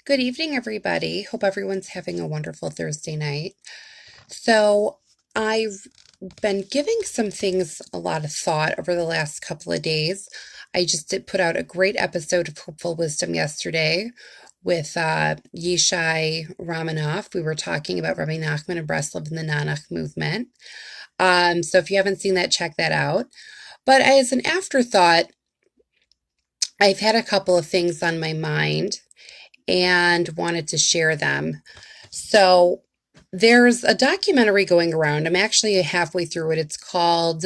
Good evening, everybody. Hope everyone's having a wonderful Thursday night. So, I've been giving some things a lot of thought over the last couple of days. I just did put out a great episode of Hopeful Wisdom yesterday with Yishai Ramanoff. We were talking about Rabbi Nachman of Breslov and the Nanach movement. So, if you haven't seen that, check that out. But as an afterthought, I've had a couple of things on my mind and wanted to share them. So there's a documentary going around. I'm actually halfway through it. It's called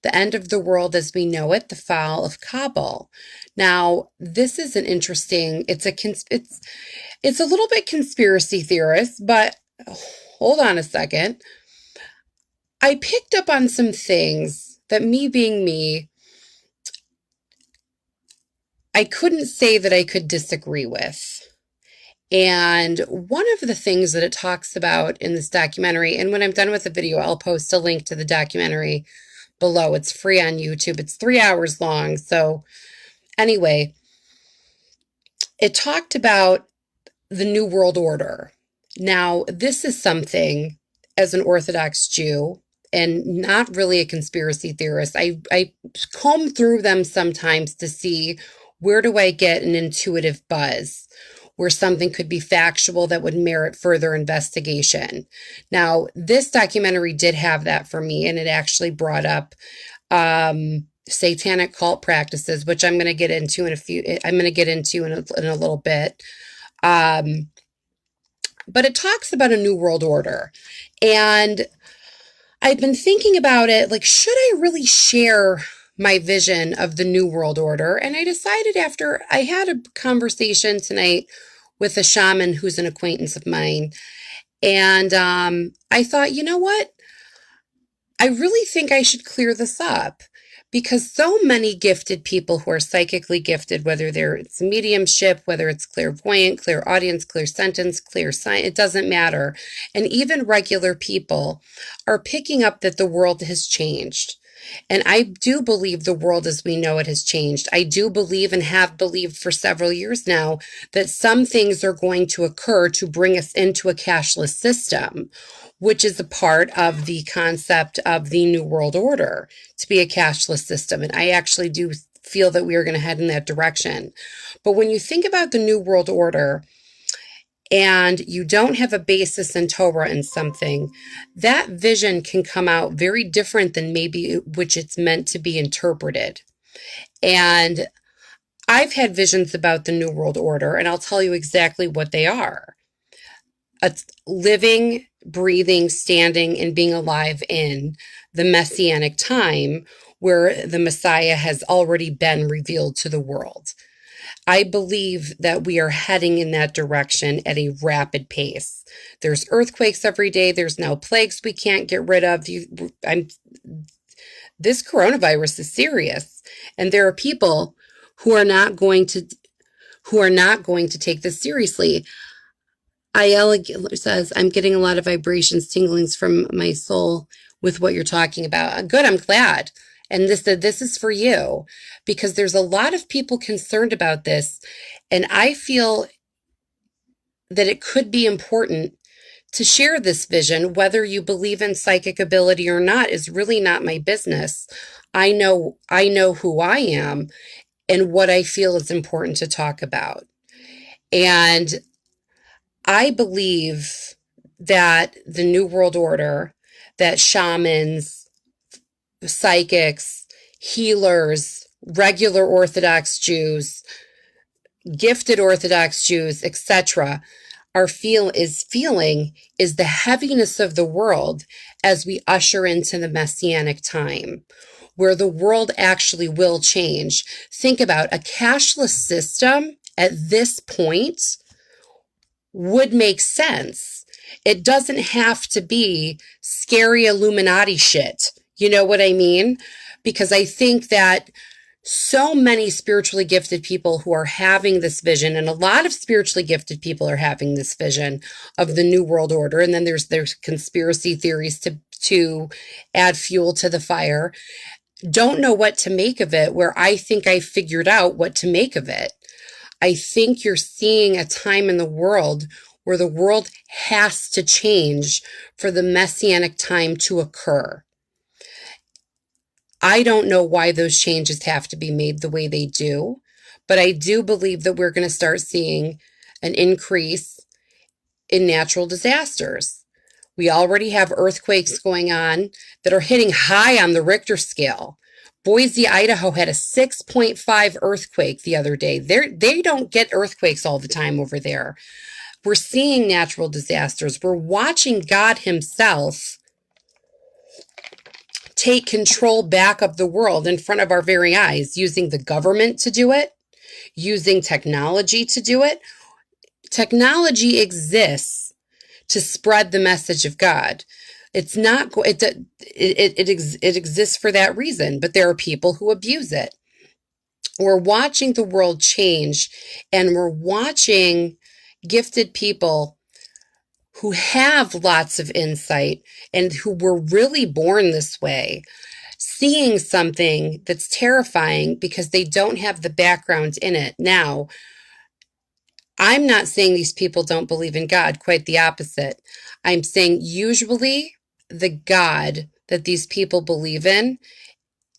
The End of the World as We Know It, The Fall of Cabal. Now, this is an interesting, it's a little bit conspiracy theorist, but hold on a second. I picked up on some things that, me being me, I couldn't say that I could disagree with. And one of the things that it talks about in this documentary, and when I'm done with the video, I'll post a link to the documentary below. It's free on YouTube. It's 3 hours long. So anyway, it talked about the New World Order. Now, this is something, as an Orthodox Jew, and not really a conspiracy theorist, I comb through them sometimes to see where do I get an intuitive buzz, where something could be factual that would merit further investigation. Now, this documentary did have that for me, and it actually brought up satanic cult practices, which I'm going to get into in a little bit. But it talks about a new world order, and I've been thinking about it, like, should I really share my vision of the new world order? And I decided, after I had a conversation tonight with a shaman who's an acquaintance of mine. And I thought, you know what? I really think I should clear this up, because so many gifted people who are psychically gifted, whether it's mediumship, whether it's clairvoyant, clairaudience, clairsentience, clairscience, it doesn't matter. And even regular people are picking up that the world has changed. And I do believe the world as we know it has changed. I do believe, and have believed for several years now, that some things are going to occur to bring us into a cashless system, which is a part of the concept of the New World Order, to be a cashless system. And I actually do feel that we are going to head in that direction. But when you think about the New World Order, and you don't have a basis in Torah in something, that vision can come out very different than maybe which it's meant to be interpreted. And I've had visions about the New World Order, and I'll tell you exactly what they are. A living, breathing, standing, and being alive in the Messianic time, where the Messiah has already been revealed to the world. I believe that we are heading in that direction at a rapid pace. There's earthquakes every day. There's now plagues we can't get rid of. This coronavirus is serious, and there are people who are not going to take this seriously. Ayala says, I'm getting a lot of vibrations, tinglings from my soul with what you're talking about. Good, I'm glad. And this is for you, because there's a lot of people concerned about this. And I feel that it could be important to share this vision. Whether you believe in psychic ability or not is really not my business. I know who I am and what I feel is important to talk about. And I believe that the New World Order, that shamans, psychics, healers, regular Orthodox Jews, gifted Orthodox Jews, etc., is the heaviness of the world as we usher into the Messianic time, where the world actually will change. Think about a cashless system at this point would make sense. It doesn't have to be scary Illuminati shit. You know what I mean? Because I think that so many spiritually gifted people who are having this vision, and a lot of spiritually gifted people are having this vision of the New World Order, and then there's conspiracy theories to add fuel to the fire, don't know what to make of it, where I think I figured out what to make of it. I think you're seeing a time in the world where the world has to change for the Messianic time to occur. I don't know why those changes have to be made the way they do, but I do believe that we're going to start seeing an increase in natural disasters. We already have earthquakes going on that are hitting high on the Richter scale. Boise, Idaho had a 6.5 earthquake the other day. They don't get earthquakes all the time over there. We're seeing natural disasters. We're watching God himself take control back of the world in front of our very eyes, using the government to do it, using technology to do it. Technology exists to spread the message of God. It's not it exists for that reason, but there are people who abuse it. We're watching the world change, and we're watching gifted people who have lots of insight and who were really born this way, seeing something that's terrifying because they don't have the background in it. Now, I'm not saying these people don't believe in God, quite the opposite. I'm saying usually the God that these people believe in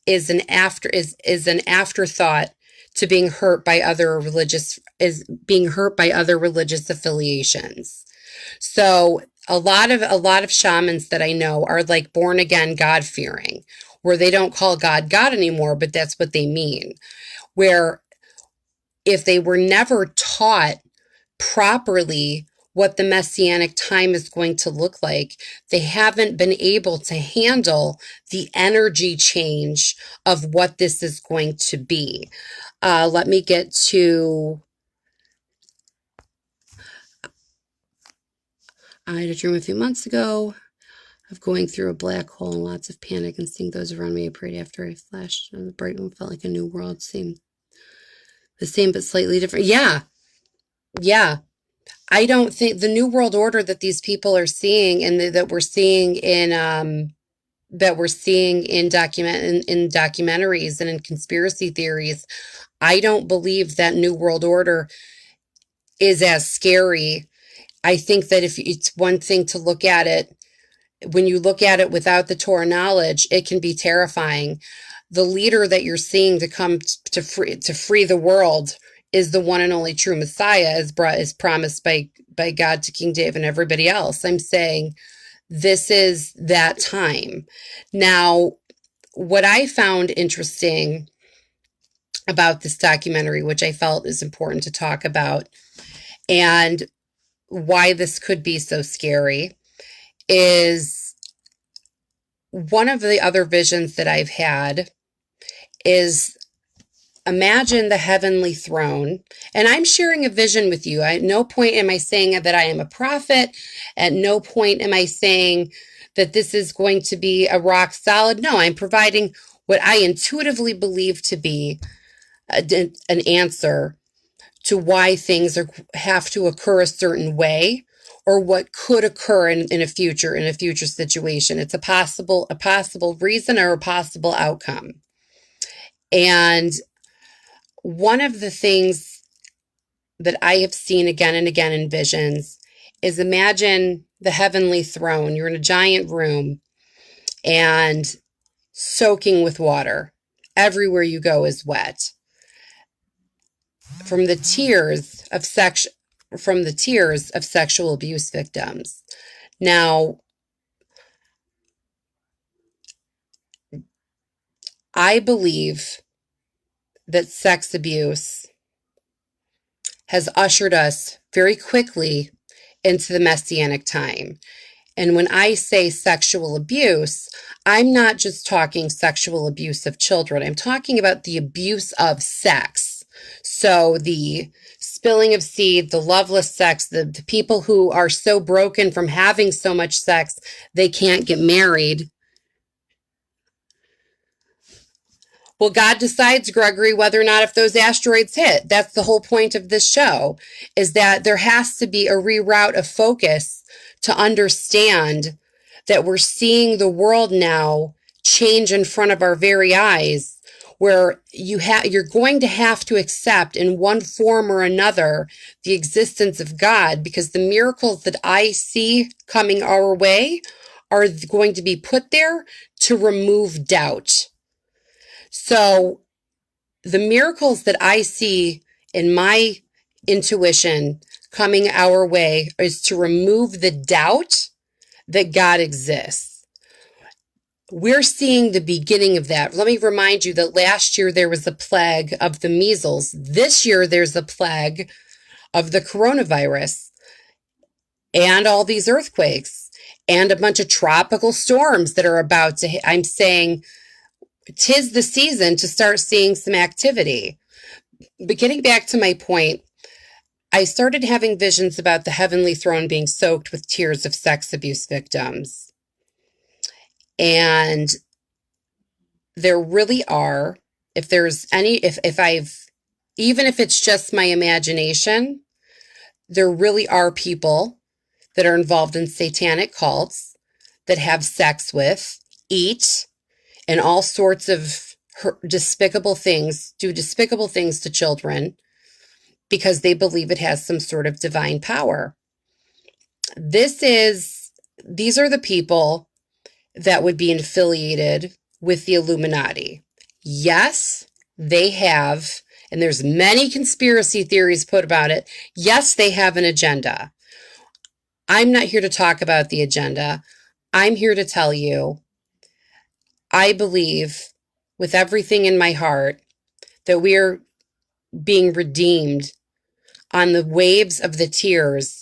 is an afterthought to being hurt by other religious affiliations. So a lot of shamans that I know are like born again God fearing, where they don't call God God anymore, but that's what they mean. Where if they were never taught properly what the Messianic time is going to look like, they haven't been able to handle the energy change of what this is going to be. Let me get to... I had a dream a few months ago of going through a black hole and lots of panic and seeing those around me. I prayed after I flashed, and the bright one felt like a new world. Seemed the same but slightly different. Yeah. I don't think the new world order that these people are seeing and that we're seeing in documentaries and in conspiracy theories, I don't believe that new world order is as scary. I think that if it's one thing to look at it, when you look at it without the Torah knowledge, it can be terrifying. The leader that you're seeing to come to free the world is the one and only true Messiah, is promised by God to King David and everybody else. I'm saying this is that time. Now, what I found interesting about this documentary, which I felt is important to talk about, and why this could be so scary, is one of the other visions that I've had is, imagine the heavenly throne. And I'm sharing a vision with you. At no point am I saying that I am a prophet. At no point am I saying that this is going to be a rock solid. No, I'm providing what I intuitively believe to be an answer to why things have to occur a certain way, or what could occur in a future situation. It's a possible reason or a possible outcome. And one of the things that I have seen again and again in visions is, imagine the heavenly throne. You're in a giant room and soaking with water. Everywhere you go is wet from the tears of sexual abuse victims. Now, I believe that sex abuse has ushered us very quickly into the Messianic time. And when I say sexual abuse, I'm not just talking sexual abuse of children. I'm talking about the abuse of sex. So the spilling of seed, the loveless sex, the people who are so broken from having so much sex, they can't get married. Well, God decides, Gregory, whether or not if those asteroids hit. That's the whole point of this show, is that there has to be a reroute of focus to understand that we're seeing the world now change in front of our very eyes, where you're going to have to accept in one form or another the existence of God, because the miracles that I see coming our way are going to be put there to remove doubt. So the miracles that I see in my intuition coming our way is to remove the doubt that God exists. We're seeing the beginning of that. Let me remind you that last year there was a plague of the measles. This year there's a plague of the coronavirus and all these earthquakes and a bunch of tropical storms that are about to hit. I'm saying 'tis the season to start seeing some activity. But getting back to my point, I started having visions about the heavenly throne being soaked with tears of sex abuse victims. And there really are, if there's any, if I've, even if it's just my imagination, there really are people that are involved in satanic cults that have sex with, eat, and all sorts of despicable things, do despicable things to children because they believe it has some sort of divine power. These are the people that would be affiliated with the Illuminati. Yes, they have, and there's many conspiracy theories put about it. Yes, they have an agenda. I'm not here to talk about the agenda. I'm here to tell you, I believe with everything in my heart that we are being redeemed on the waves of the tears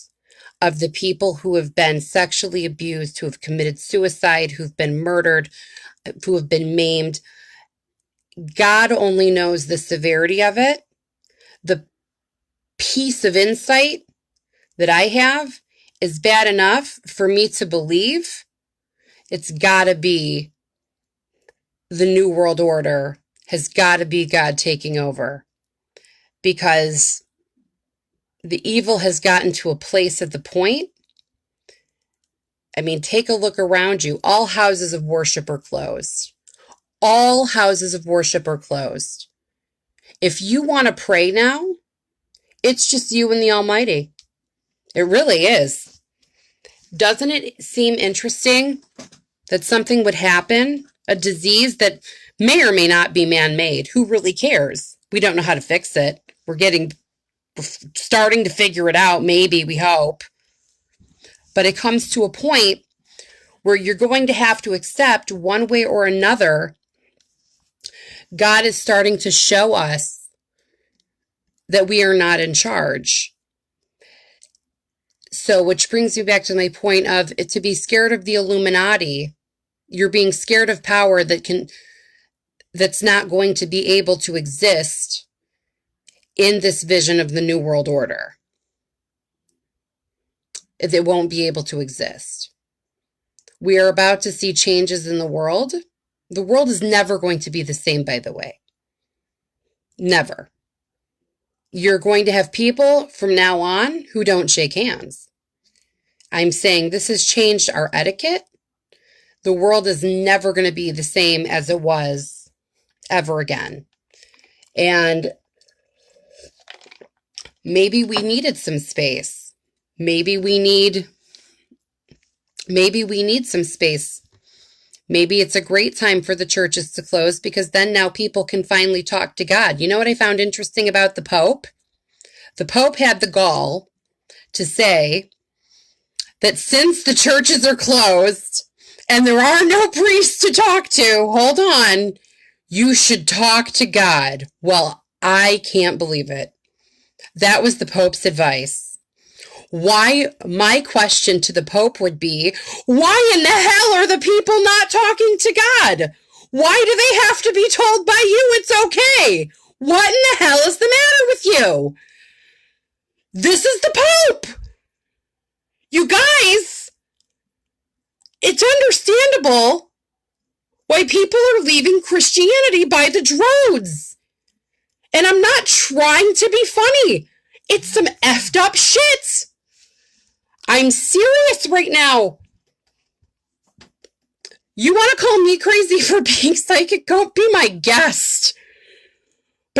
of the people who have been sexually abused, who have committed suicide, who've been murdered, who have been maimed. God only knows the severity of it. The piece of insight that I have is bad enough for me to believe it's got to be the New World Order, has got to be God taking over, because the evil has gotten to a place at the point. I mean, take a look around you. All houses of worship are closed. All houses of worship are closed. If you want to pray now, it's just you and the Almighty. It really is. Doesn't it seem interesting that something would happen? A disease that may or may not be man-made. Who really cares? We don't know how to fix it. We're starting to figure it out, maybe, we hope. But it comes to a point where you're going to have to accept, one way or another, God is starting to show us that we are not in charge. So, which brings me back to my point of to be scared of the Illuminati. You're being scared of power that's not going to be able to exist in this vision of the New World Order. It won't be able to exist. We are about to see changes in the world. The world is never going to be the same, by the way. Never. You're going to have people from now on who don't shake hands. I'm saying this has changed our etiquette. The world is never going to be the same as it was ever again. And maybe we needed some space. Maybe we need some space. Maybe it's a great time for the churches to close, because then now people can finally talk to God. You know what I found interesting about the Pope? The Pope had the gall to say that since the churches are closed and there are no priests to talk to, hold on, you should talk to God. Well, I can't believe it. That was the Pope's advice. My question to the Pope would be, why in the hell are the people not talking to God? Why do they have to be told by you it's okay? What in the hell is the matter with you? This is the Pope. You guys, it's understandable why people are leaving Christianity by the droves. And I'm not trying to be funny. It's some effed up shit. I'm serious right now. You want to call me crazy for being psychic? Go be my guest.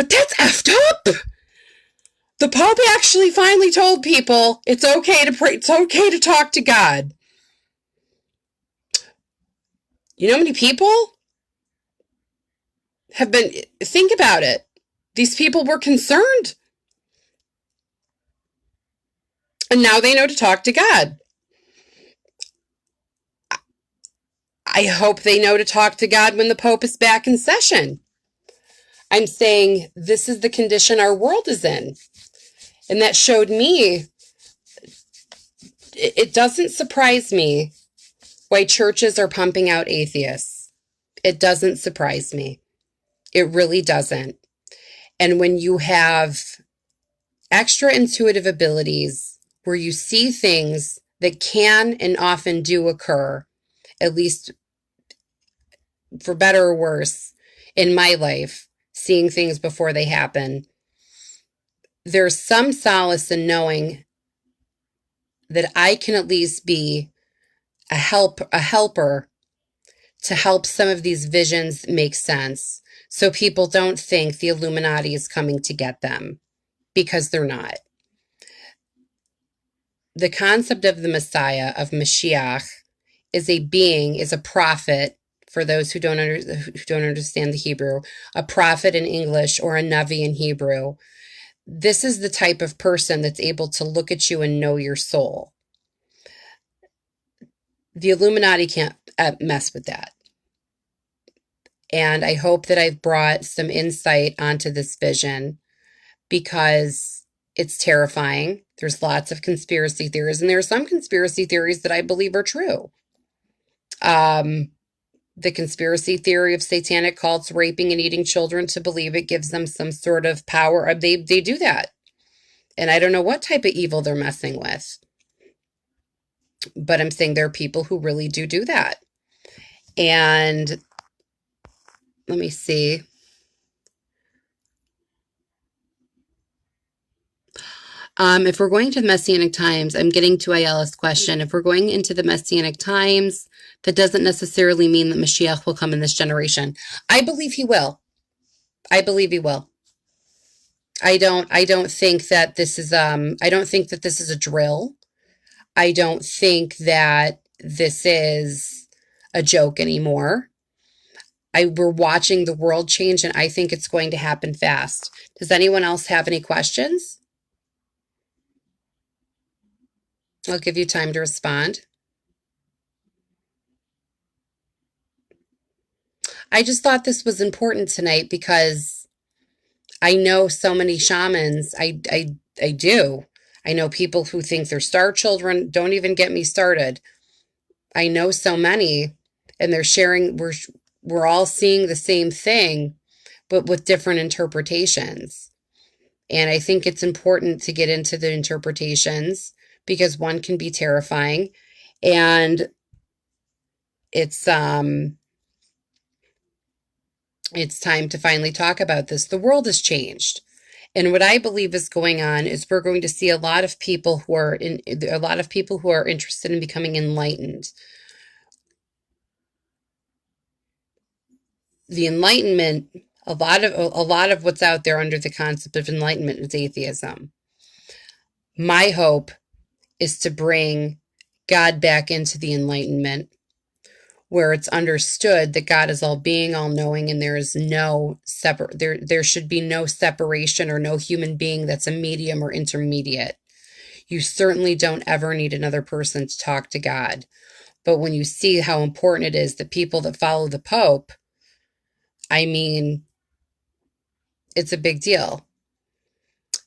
But that's effed up. The Pope actually finally told people it's okay to pray, it's okay to talk to God. You know how many people have been, think about it. These people were concerned. And now they know to talk to God. I hope they know to talk to God when the Pope is back in session. I'm saying this is the condition our world is in. And that showed me, it doesn't surprise me why churches are pumping out atheists. It doesn't surprise me. It really doesn't. And when you have extra intuitive abilities where you see things that can and often do occur, at least for better or worse, in my life, seeing things before they happen, there's some solace in knowing that I can at least be a helper to help some of these visions make sense, so people don't think the Illuminati is coming to get them, because they're not. The concept of the Messiah, of Mashiach, is a being, is a prophet. For those who don't understand the Hebrew, a prophet in English or a Navi in Hebrew. This is the type of person that's able to look at you and know your soul. The Illuminati can't mess with that. And I hope that I've brought some insight onto this vision, because it's terrifying. There's lots of conspiracy theories, and there are some conspiracy theories that I believe are true. The conspiracy theory of satanic cults raping and eating children to believe it gives them some sort of power. They do that. And I don't know what type of evil they're messing with. But I'm saying there are people who really do that. And let me see. If we're going to the Messianic times, I'm getting to Ayala's question. If we're going into the Messianic times, that doesn't necessarily mean that Mashiach will come in this generation. I believe he will. I believe he will. I don't think that this is I don't think that this is a drill. I don't think that this is a joke anymore. We're watching the world change, and I think it's going to happen fast. Does anyone else have any questions? I'll give you time to respond. I just thought this was important tonight because I know so many shamans. I do. I know people who think they're star children. Don't even get me started. I know so many, and they're sharing, we're all seeing the same thing, but with different interpretations. And I think it's important to get into the interpretations, because one can be terrifying, and it's time to finally talk about this. The world has changed. And what I believe is going on is we're going to see a lot of people who are interested in becoming enlightened. The Enlightenment, a lot of what's out there under the concept of enlightenment is atheism. My hope is to bring God back into the Enlightenment, where it's understood that God is all being, all knowing, and there is no there should be no separation or no human being that's a medium or intermediate. You certainly don't ever need another person to talk to God. But when you see how important it is that people that follow the Pope, I mean, it's a big deal.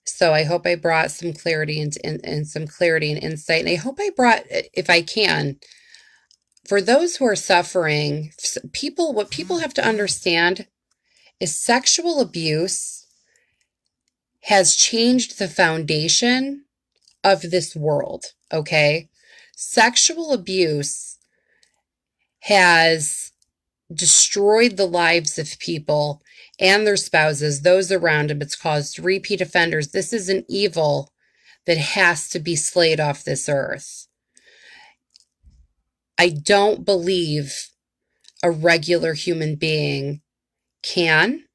So I hope I brought some clarity and some clarity and insight. And I hope I brought, if I can, for those who are suffering, what people have to understand is sexual abuse has changed the foundation of this world, okay? Sexual abuse has destroyed the lives of people and their spouses, those around them. It's caused repeat offenders. This is an evil that has to be slayed off this earth. I don't believe a regular human being can.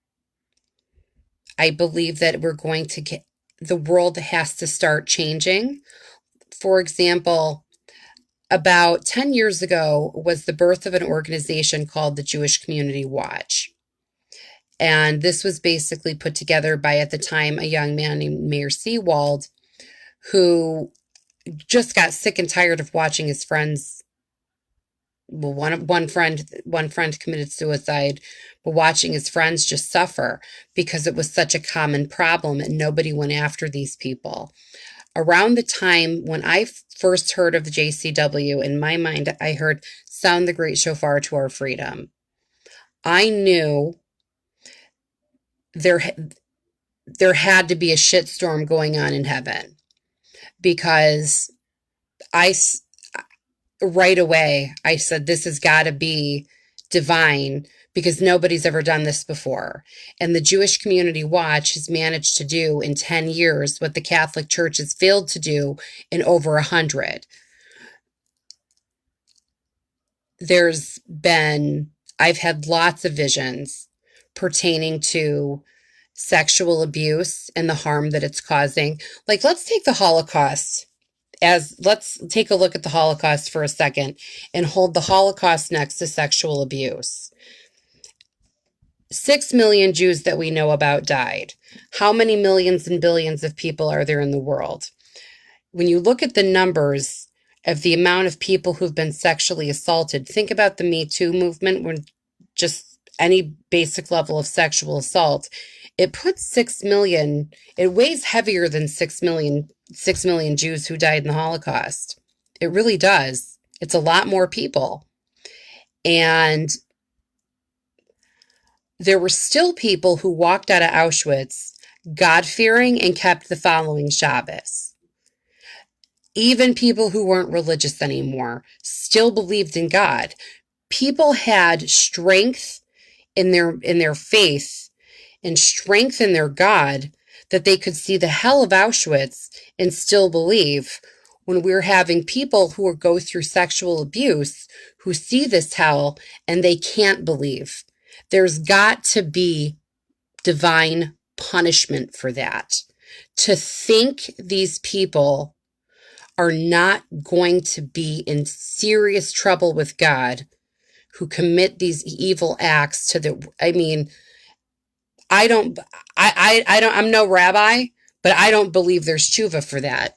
I believe that the world has to start changing. For example, about 10 years ago was the birth of an organization called the Jewish Community Watch. And this was basically put together by, at the time, a young man named Mayor Seawald, who just got sick and tired of watching his friends. Well, one friend committed suicide, but watching his friends just suffer because it was such a common problem and nobody went after these people. Around the time when I first heard of the JCW, in my mind, I heard "Sound the Great Shofar to Our Freedom." I knew there there had to be a shitstorm going on in heaven, because I right away I said, this has got to be divine, because nobody's ever done this before. And the Jewish Community Watch has managed to do in 10 years what the Catholic Church has failed to do in over 100. I've had lots of visions pertaining to sexual abuse and the harm that it's causing. Like, let's take a look at the Holocaust for a second and hold the Holocaust next to sexual abuse. 6 million Jews that we know about died. How many millions and billions of people are there in the world? When you look at the numbers of the amount of people who've been sexually assaulted, think about the Me Too movement, when just any basic level of sexual assault, it puts 6 million, it weighs heavier than 6 million Jews who died in the Holocaust. It really does. It's a lot more people. And there were still people who walked out of Auschwitz God-fearing and kept the following Shabbos. Even people who weren't religious anymore still believed in God. People had strength in their faith and strength in their God, that they could see the hell of Auschwitz and still believe. When we're having people who go through sexual abuse who see this hell and they can't believe, there's got to be divine punishment for that. To think these people are not going to be in serious trouble with God, who commit these evil acts I'm no rabbi, but I don't believe there's tshuva for that.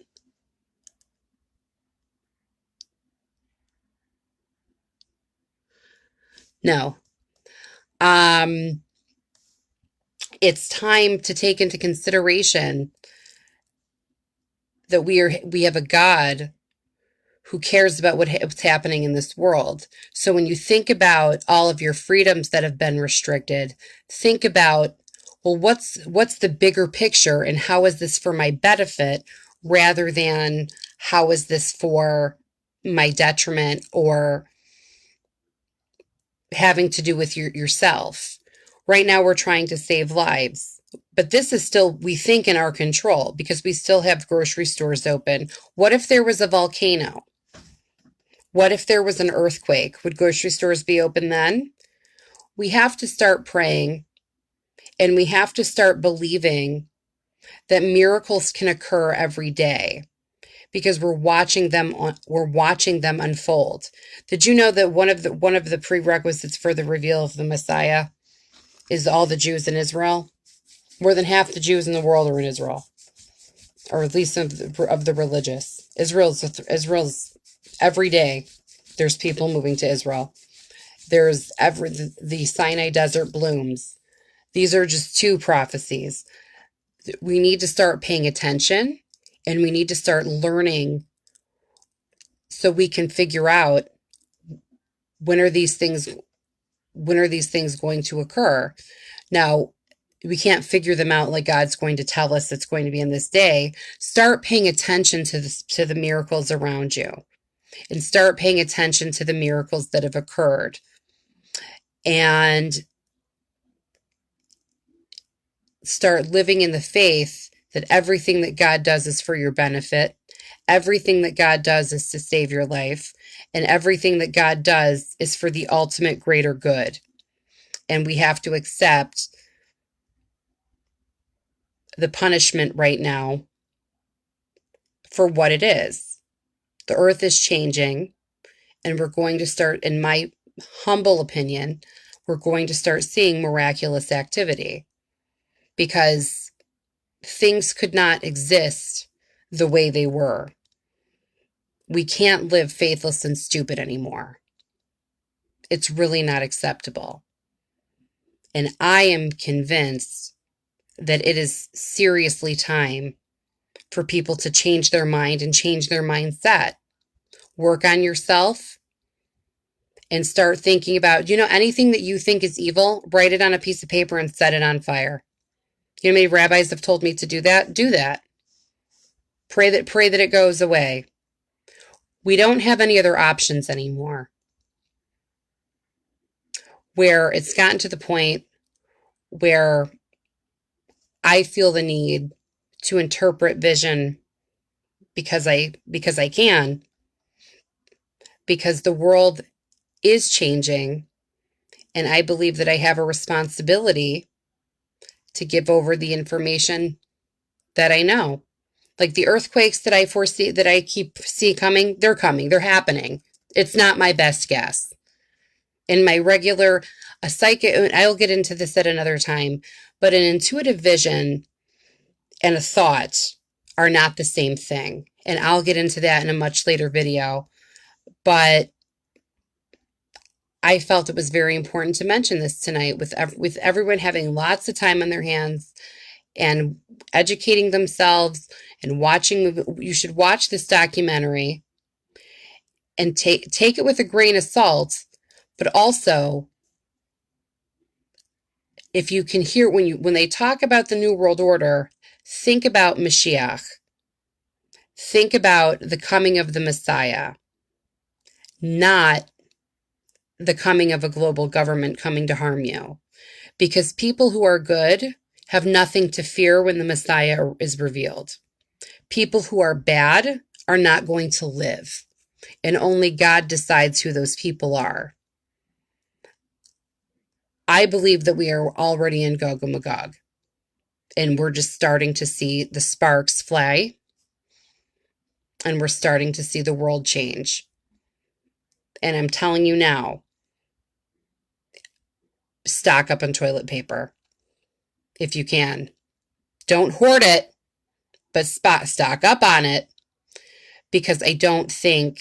No. Um, it's time to take into consideration that we have a God who cares about what's happening in this world. So when you think about all of your freedoms that have been restricted, think about, well, what's the bigger picture, and how is this for my benefit, rather than how is this for my detriment or having to do with yourself. Right now we're trying to save lives, but this is still, we think, in our control, because we still have grocery stores open. What if there was a volcano? What if there was an earthquake? Would grocery stores be open then? We have to start praying, and we have to start believing that miracles can occur every day, because we're watching them unfold. Did you know that one of the prerequisites for the reveal of the Messiah is all the Jews in Israel? More than half the Jews in the world are in Israel, or at least of the religious. Israel's every day. There's people moving to Israel. There's the Sinai Desert blooms. These are just two prophecies. We need to start paying attention, and we need to start learning, so we can figure out, when are these things going to occur. Now, we can't figure them out like God's going to tell us it's going to be in this day. Start paying attention to the miracles around you, and start paying attention to the miracles that have occurred, and start living in the faith that everything that God does is for your benefit. Everything that God does is to save your life, and everything that God does is for the ultimate greater good. And we have to accept the punishment right now for what it is. The earth is changing, and we're going to start, in my humble opinion, we're going to start seeing miraculous activity, because things could not exist the way they were. We can't live faithless and stupid anymore. It's really not acceptable. And I am convinced that it is seriously time for people to change their mind and change their mindset. Work on yourself and start thinking about, anything that you think is evil, write it on a piece of paper and set it on fire. You know how many rabbis have told me to do that? Do that. Pray that it goes away. We don't have any other options anymore. Where it's gotten to the point where I feel the need to interpret vision because I can, because the world is changing, and I believe that I have a responsibility to give over the information that I know. Like the earthquakes that I foresee, that I see coming, they're happening. It's not my best guess. In my regular, a psychic, I'll get into this at another time, but an intuitive vision and a thought are not the same thing. And I'll get into that in a much later video. But I felt it was very important to mention this tonight, with everyone having lots of time on their hands and educating themselves and watching. You should watch this documentary and take it with a grain of salt, but also, if you can hear, when they talk about the New World Order, think about Mashiach. Think about the coming of the Messiah, not the coming of a global government coming to harm you. Because people who are good have nothing to fear when the Messiah is revealed. People who are bad are not going to live, and only God decides who those people are. I believe that we are already in Gog and Magog, and we're just starting to see the sparks fly, and we're starting to see the world change. And I'm telling you now, stock up on toilet paper if you can. Don't hoard it, but stock up on it, because I don't think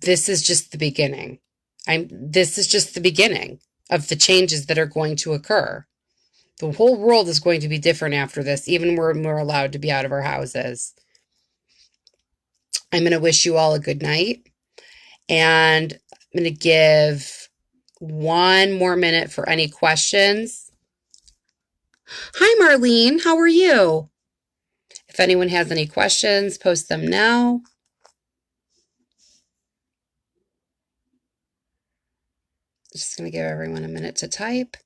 this is just the beginning. This is just the beginning of the changes that are going to occur. The whole world is going to be different after this, even when we're allowed to be out of our houses. I'm going to wish you all a good night, and I'm going to give one more minute for any questions. Hi, Marlene. How are you? If anyone has any questions, post them now. Just going to give everyone a minute to type.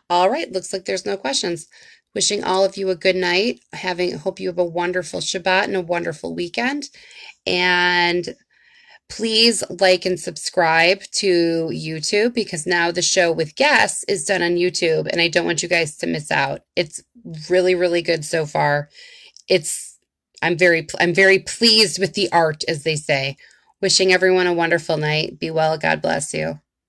All right, looks like there's no questions. Wishing all of you a good night. Hope you have a wonderful Shabbat and a wonderful weekend. And please like and subscribe to YouTube, because now the show with guests is done on YouTube, and I don't want you guys to miss out. It's really, really good so far. I'm very pleased with the art, as they say. Wishing everyone a wonderful night. Be well. God bless you.